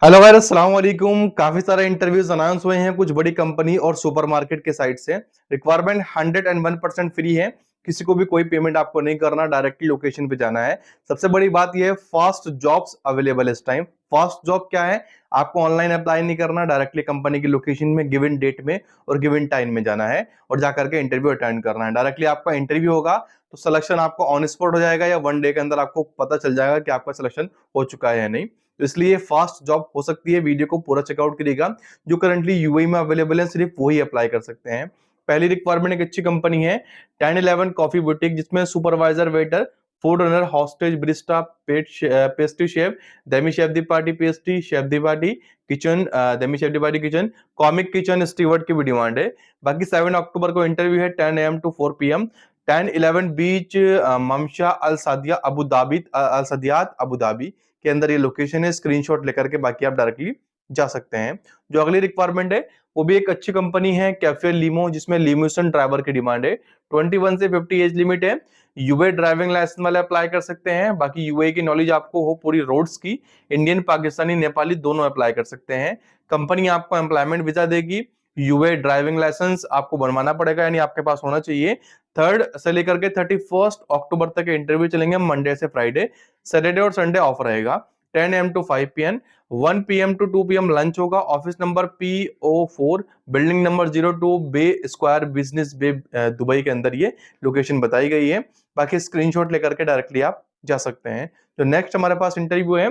Hello guys, अस्सलाम वालेकुम। काफी सारे इंटरव्यूज अनाउंस हुए हैं कुछ बड़ी कंपनी और सुपरमार्केट के साइड से। रिक्वायरमेंट 101% फ्री है। किसी को भी कोई पेमेंट आपको नहीं करना, डायरेक्टली लोकेशन पे जाना है। सबसे बड़ी बात यह है, फास्ट जॉब्स अवेलेबल है इस टाइम। फास्ट जॉब क्या है? आपको ऑनलाइन अप्लाई नहीं करना, डायरेक्टली कंपनी की लोकेशन में गिवन डेट में और गिवन टाइम में जाना है और जाकर के इंटरव्यू अटेंड करना है। डायरेक्टली आपका इंटरव्यू होगा तो सिलेक्शन आपको ऑन स्पॉट हो जाएगा या 1 डे के अंदर आपको पता चल जाएगा कि आपका सिलेक्शन हो चुका है या नहीं। तो इसलिए फास्ट जॉब हो सकती है। वीडियो को पूरा चेकआउट करिएगा। जो करंटली यूएई में अवेलेबल है सिर्फ वही अप्लाई कर सकते हैं। पहली रिक्वायरमेंट एक अच्छी कंपनी है 1011 कॉफी बुटीक, जिसमें supervisor, waiter, food runner, hostess, barista, pastry chef, demi chef de party pastry, chef de party kitchen, demi chef de party kitchen, commis kitchen steward की भी डिमांड है। बाकी 7 अक्टूबर को इंटरव्यू है 10 AM to 4 PM। 1011 beach, Mamsha Al Saadiyat Abu Dhabi, Al Saadiyat Abu Dhabi के अंदर ये location है। स्क्रीनशॉट लेकर के बाकी आप डायरेक्टली जा सकते हैं। जो अगली रिक्वायरमेंट है वो भी एक अच्छी कंपनी है, कैफे लीमो, जिसमें लिमोसन ड्राइवर की डिमांड है। 21 से 50 एज लिमिट है। यूए ड्राइविंग लाइसेंस वाले अप्लाई कर सकते हैं। बाकी यूए की नॉलेज आपको हो पूरी रोड्स की, इंडियन, पाकिस्तानी, नेपाली दोनों अप्लाई कर सकते हैं। कंपनी आपको एम्प्लॉयमेंट वीजा देगी। यूए ड्राइविंग लाइसेंस आपको बनवाना पड़ेगा, यानी आपके पास होना चाहिए। 3 से लेकर के 31 अक्टूबर तक इंटरव्यू चलेंगे, मंडे से फ्राइडे। सैटरडे और संडे ऑफ रहेगा। 10 AM to 5 PM, 1 PM to 2 PM lunch होगा। Office number PO4, building number 02, बे स्क्वायर, बिजनेस बे, दुबई के अंदर ये लोकेशन बताई गई है। बाकी स्क्रीनशॉट लेकर के डायरेक्टली आप जा सकते हैं। जो नेक्स्ट हमारे पास इंटरव्यू है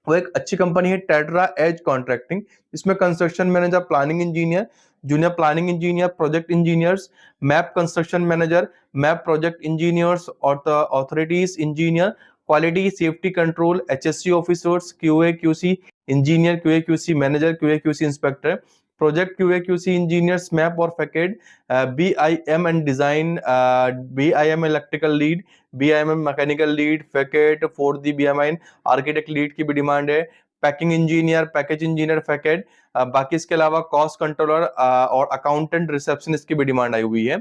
वो एक अच्छी कंपनी है, टेट्रा एज कॉन्ट्रैक्टिंग। इसमें construction manager, planning engineer, junior planning engineer, project engineers, MEP construction manager, MEP project engineers, authorities engineer, quality safety control, HSC officers, QA QC engineer, QA QC manager, QA QC inspector, project QA QC engineers, MEP और facade, BIM and design, BIM electrical lead, BIM mechanical lead, facade for the BIM architect lead की भी demand है। Packing engineer, package engineer, फैकेड। बाकी इसके अलावा cost controller और accountant, receptionist की भी डिमांड आई हुई है।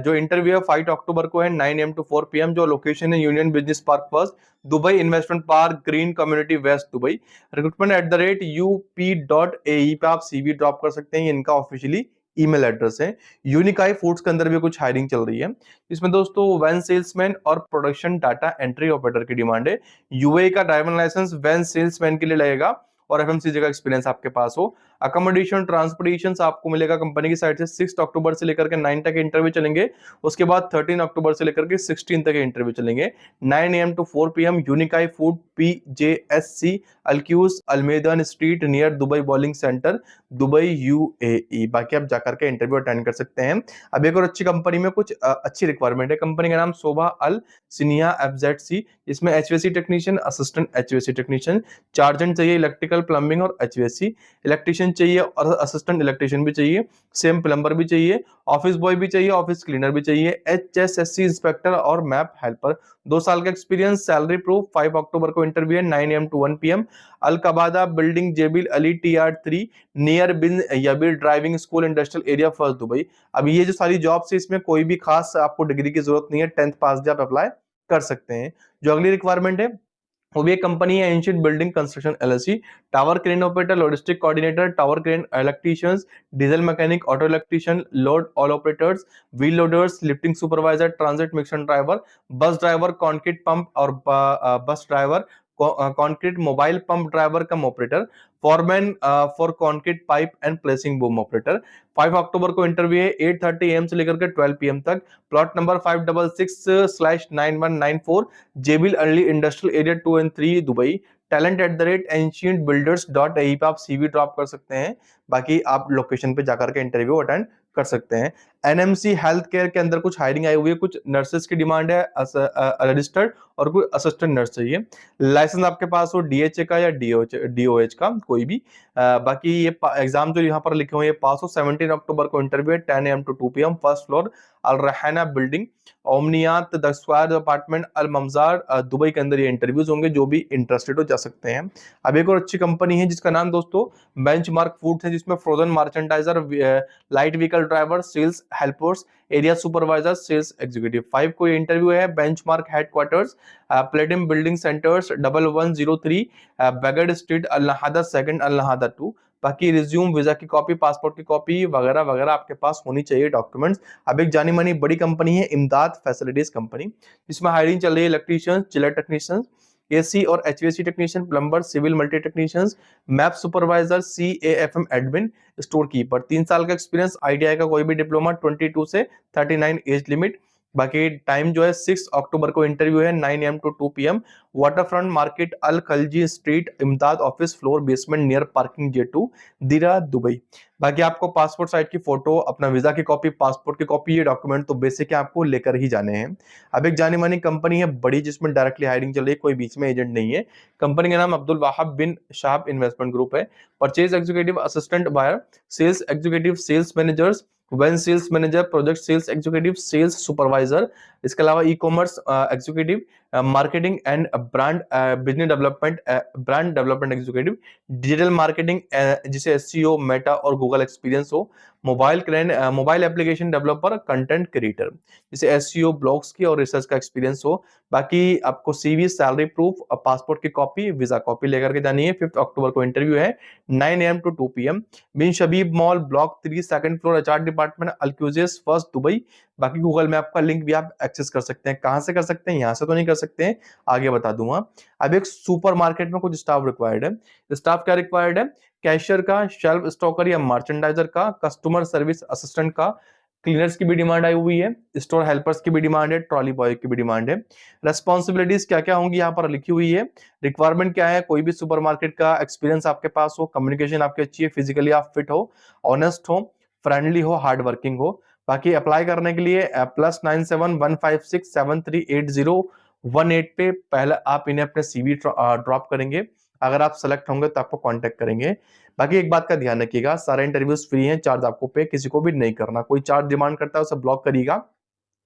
जो इंटरव्यू है 5 अक्टूबर को है 9 AM to 4 PM। जो लोकेशन है union business park first, Dubai investment park, green community west Dubai. recruitment@UP.AE पे आप CV ड्रॉप कर सकते हैं, ये इनका ऑफिशियली ईमेल एड्रेस है। यूनिकाई फूड्स के अंदर भी कुछ हायरिंग चल रही है। इसमें दोस्तों वैन सेल्समैन और प्रोडक्शन डाटा एंट्री ऑपरेटर की डिमांड है। यूए का ड्राइविंग लाइसेंस वैन सेल्समैन के लिए लगेगा और एफएमसीजी का एक्सपीरियंस आपके पास हो। अकोमोडेशन ट्रांसपोर्टेशन आपको मिलेगा कंपनी की साइड से। 6 अक्टूबर से लेकर के 9 तक इंटरव्यू चलेंगे। उसके बाद 13 अक्टूबर से लेकर के 16 तक इंटरव्यू चलेंगे। 9 AM to 4 PM, Unikai food, PJSC, Al Quoz, Al Meydan street, near Dubai bowling centre, Dubai UAE। बाकी आप जाकर के इंटरव्यू अटेंड कर सकते हैं। अब एक और अच्छी कंपनी में कुछ अच्छी रिक्वायरमेंट है। कंपनी का नाम शोभा अल सिनिया FZC। इसमें HVAC technician, assistant HVAC technician, चार्जेंट चाहिए, इलेक्ट्रिकल, प्लम्बिंग और HVAC, इलेक्ट्रिशियन चाहिए और असिस्टेंट इलेक्ट्रिशियन भी चाहिए, सेम प्लम्बर भी चाहिए, ऑफिस बॉय भी चाहिए, ऑफिस क्लीनर भी चाहिए, HSSC इंस्पेक्टर और मैप हेल्पर। 2 साल का एक्सपीरियंस, सैलरी प्रूफ। 5 अक्टूबर को इंटरव्यू है 9 AM to 1 PM। Al Kabada building, Jebel Ali TR3, near बिन यबिल driving school, industrial area, first Dubai. अब ये जो सारी जॉब्स है इसमें कोई भी खास आपको डिग्री की जरूरत नहीं है, 10th पास भी आप अप्लाई कर सकते हैं। जो अगली रिक्वायरमेंट है वो भी एक कंपनी है, ancient building construction LLC। Tower crane operator, logistic coordinator, tower crane electricians, diesel mechanic, auto electrician, load all operators, wheel loaders, lifting supervisor, transit mixer driver, bus driver, concrete pump और bus driver, concrete mobile pump driver cum operator, foreman for concrete pipe and placing boom operator. 5 अक्टूबर को interview है 8:30 AM से लेकर के 12 PM तक। Plot number 566/9194, Jebel Ali industrial area 2 and 3 Dubai. talent@ancientbuilders.ae पे आप CV ड्रॉप कर सकते हैं। बाकी आप लोकेशन पे जाकर के इंटरव्यू अटेंड कर सकते हैं। NMC हेल्थ केयर के अंदर कुछ हायरिंग आई हुई है, कुछ नर्सेस की डिमांड है, रजिस्टर्ड और कोई असिस्टेंट नर्स चाहिए। लाइसेंस आपके पास हो DHA का या DOH का, कोई भी। बाकी ये एग्जाम जो यहाँ पर लिखे हुए हैं पास हो। 17 अक्टूबर को इंटरव्यू है 10 AM to 2 PM, first floor, Al Rahana building, Omniyat the square apartment, Al Mamzar, Dubai के अंदर ये इंटरव्यूज होंगे। जो भी इंटरेस्टेड हो जा सकते हैं। अब एक और अच्छी कंपनी है जिसका नाम दोस्तों बेंचमार्क फूड्स है, जिसमें frozen merchandiser, light vehicle driver, sales helpers, area supervisor, sales executive. 5 को इंटरव्यू है Benchmark headquarters, platinum building centres, 1103 बेगड स्ट्रीट, अल्लाहादा सेकंड, अल्लाहादा 2। बाकी रिज्यूम, वीजा की कॉपी, पासपोर्ट की कॉपी वगैरह वगैरह आपके पास होनी चाहिए डॉक्यूमेंट्स। अब एक जानी मानी बड़ी कंपनी है इमदाद फैसिलिटीज कंपनी, जिसमें हायरिंग चल रही है इलेक्ट्रीशियंस, चिलर टेक्नीशियंस, एसी और HVAC technician, plumber, civil multi technicians, MEP supervisor, CAFM admin, store keeper. 3 साल का एक्सपीरियंस, आईटीआई का कोई भी डिप्लोमा, 22 से 39 एज लिमिट। बाकी टाइम जो है 6 अक्टूबर को इंटरव्यू है, 9 AM to 2 PM। Waterfront market, Al Khaleej street, Imdaad office floor basement near parking J2, Deira, Dubai. बाकी आपको पासपोर्ट साइज की फोटो, अपना वीजा की कॉपी, पासपोर्ट की कॉपी, ये डॉक्यूमेंट तो बेसिक है, आपको लेकर ही जाने हैं। अब एक जानी मानी कंपनी है बड़ी, जिसमें डायरेक्टली हायरिंग चल रही है, कोई बीच में एजेंट नहीं है। कंपनी का नाम Abdul Wahab bin Shah investment group है। Purchase executive, assistant buyer, sales executive, sales managers, one sales manager, project sales executive, sales supervisor. इसके अलावा e commerce executive, marketing and brand business development, brand development executive, digital marketing जिसे SEO, Meta और Google experience हो, mobile application developer, content creator जिसे SEO, blogs की और research का experience हो। बाकी आपको सीवी, सैलरी प्रूफ, पासपोर्ट की कॉपी, वीजा कॉपी लेकर के जानी है। 5 अक्टूबर को इंटरव्यू है, 9 AM to 2 PM। Bin Shabib mall, block 3, second floor, HR department, Al Qusais first, Dubai. बाकी गूगल मैप का लिंक भी आप एक्सेस कर सकते हैं। कहां से कर सकते हैं, यहां से तो नहीं कर सकते हैं, आगे बता दूंगा। अब एक सुपर मार्केट में कुछ स्टाफ रिक्वायर्ड है। स्टाफ क्या रिक्वायर्ड है, कैशियर का, शेल्फ स्टॉकर या मर्चेंडाइजर का, कस्टमर सर्विस असिस्टेंट का, क्लीनर्स की भी डिमांड आई हुई है, स्टोर हेल्पर्स की भी डिमांड है, ट्रॉली बॉय की भी डिमांड है। रेस्पॉन्सिबिलिटीज क्या क्या होंगी यहाँ पर लिखी हुई है। रिक्वायरमेंट क्या है, कोई भी सुपरमार्केट का एक्सपीरियंस आपके पास हो, कम्युनिकेशन आपकी अच्छी है, फिजिकली आप फिट हो, ऑनेस्ट हो, फ्रेंडली हो, हार्ड वर्किंग हो। बाकी अप्लाई करने के लिए +9715673801 पे पहले आप इन्हें अपने सीवी ड्रॉप करेंगे। अगर आप सेलेक्ट होंगे तो आपको कांटेक्ट करेंगे। बाकी एक बात का ध्यान रखिएगा, सारे इंटरव्यूज फ्री हैं, चार्ज आपको पे किसी को भी नहीं करना। कोई चार्ज डिमांड करता है उसे ब्लॉक करिएगा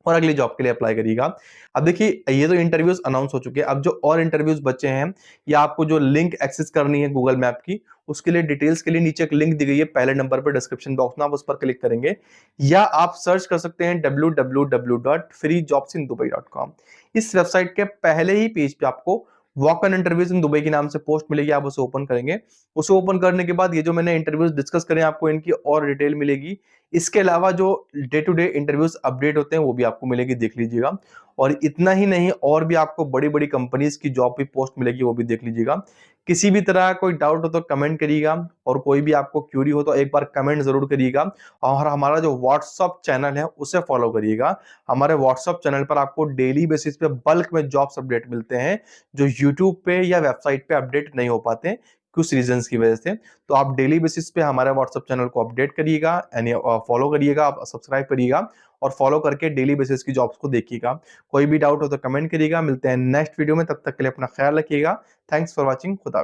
और अगली जॉब के लिए अप्लाई करिएगा। अब देखिए ये तो इंटरव्यूज अनाउंस हो चुके हैं, अब जो और इंटरव्यूज बचे हैं या आपको जो लिंक एक्सेस करनी है गूगल मैप की, उसके लिए डिटेल्स के लिए नीचे एक लिंक दी गई है पहले नंबर पर डिस्क्रिप्शन बॉक्स में, आप उस पर क्लिक करेंगे या आप सर्च कर सकते हैं www.freejobsindubai.com। इस वेबसाइट के पहले ही पेज पे आपको walk in interviews in Dubai के नाम से पोस्ट मिलेगी, आप उसे ओपन करेंगे। उसे ओपन करने के बाद ये जो मैंने इंटरव्यूज डिस्कस करें आपको इनकी और डिटेल मिलेगी। इसके अलावा जो day to day interviews update होते हैं वो भी आपको मिलेगी, देख लीजिएगा। और इतना ही नहीं, और भी आपको बड़ी बड़ी कंपनीज की जॉब भी पोस्ट मिलेगी, वो भी देख लीजिएगा। किसी भी तरह कोई डाउट हो तो कमेंट करिएगा, और कोई भी आपको क्यूरी हो तो एक बार कमेंट जरूर करिएगा। और हमारा जो व्हाट्सअप चैनल है उसे फॉलो करिएगा। हमारे व्हाट्सअप चैनल पर आपको डेली बेसिस पे बल्क में जॉब्स अपडेट मिलते हैं, जो यूट्यूब पे या वेबसाइट पे अपडेट नहीं हो पाते कुछ रीजंस की वजह से। तो आप डेली बेसिस पे हमारे व्हाट्सएप चैनल को अपडेट करिएगा, यानी फॉलो करिएगा, आप सब्सक्राइब करिएगा और फॉलो करके डेली बेसिस की जॉब्स को देखिएगा। कोई भी डाउट हो तो कमेंट करिएगा। मिलते हैं नेक्स्ट वीडियो में, तब तक के लिए अपना ख्याल रखिएगा। Thanks for watching. खुदा।